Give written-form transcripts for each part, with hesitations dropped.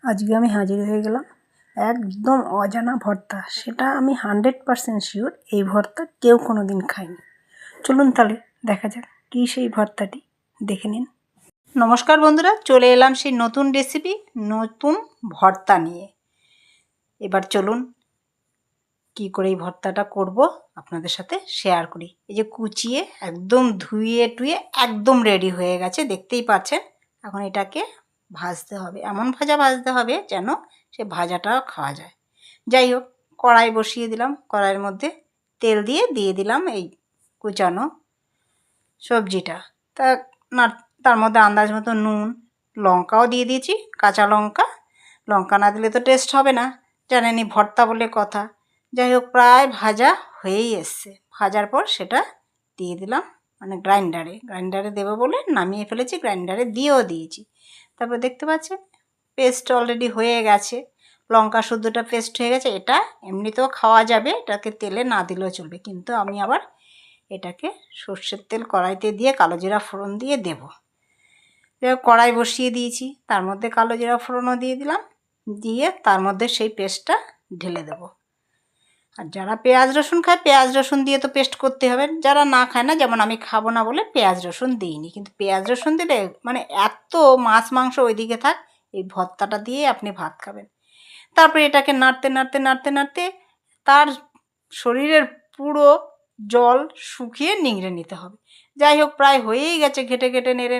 আজকে আমি হাজির হয়ে গেলাম একদম অজানা ভর্তা। সেটা আমি 100% শিওর এই ভর্তা কেউ কোনো দিন খায়নি। চলুন তাহলে দেখা যাক কী সেই ভর্তাটি, দেখে নিন। নমস্কার বন্ধুরা, চলে এলাম সেই নতুন রেসিপি, নতুন ভর্তা নিয়ে। এবার চলুন কি করে এই ভর্তাটা করব আপনাদের সাথে শেয়ার করি। এই যে কুচিয়ে একদম ধুয়ে টুয়ে একদম রেডি হয়ে গেছে, দেখতেই পাচ্ছেন। এখন এটাকে ভাজতে হবে, এমন ভাজতে হবে যেন সে ভাজাটাও খাওয়া যায়। যাই হোক, কড়াই বসিয়ে দিলাম, কড়াইয়ের মধ্যে তেল দিয়ে দিলাম এই কুচানো সবজিটা। তার মধ্যে আন্দাজ মতো নুন, লঙ্কাও দিয়ে দিয়েছি, কাঁচা লঙ্কা। লঙ্কা না দিলে তো টেস্ট হবে না, জানেনই ভর্তা বলে কথা। যাই হোক, প্রায় ভাজা হয়েই এসছে। ভাজার পর সেটা দিয়ে দিলাম মানে গ্রাইন্ডারে দেবো বলে নামিয়ে ফেলেছি, গ্রাইন্ডারে দিয়েও দিয়েছি। তারপর দেখতে পাচ্ছেন পেস্ট অলরেডি হয়ে গেছে, লঙ্কা শুদ্ধটা পেস্ট হয়ে গেছে। এটা এমনিতেও খাওয়া যাবে, এটাকে তেলে না দিলেও চলবে, কিন্তু আমি আবার এটাকে সর্ষের তেল কড়াইতে দিয়ে কালো জিরা ফোড়ন দিয়ে দেবো। কড়াই বসিয়ে দিয়েছি, তার মধ্যে কালো জিরা ফোড়নও দিয়ে দিলাম, দিয়ে তার মধ্যে সেই পেস্টটা ঢেলে দেবো। আর যারা পেঁয়াজ রসুন খায়, পেঁয়াজ রসুন দিয়ে তো পেস্ট করতে হবে। যারা না খায় না, যেমন আমি খাবো না বলে পেঁয়াজ রসুন দিইনি, কিন্তু পেঁয়াজ রসুন দিলে মানে এত মাছ মাংস ওইদিকে থাক, এই ভর্তাটা দিয়ে আপনি ভাত খাবেন। তারপরে এটাকে নাড়তে তার শরীরের পুরো জল শুকিয়ে নিংড়ে নিতে হবে। যাই হোক, প্রায় হয়েই গেছে, ঘেটে নেড়ে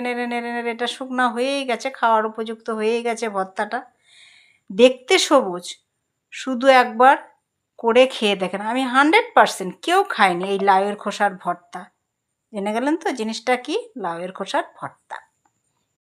এটা শুকনো হয়েই গেছে, খাওয়ার উপযুক্ত হয়েই গেছে ভর্তাটা। দেখতে সবুজ, শুধু একবার করে খেয়ে দেখেন। আমি 100% কেউ খায়নি এই লাউয়ের খোসার ভর্তা। জেনে গেলেন তো জিনিসটা কি, লাউয়ের খোসার ভর্তা।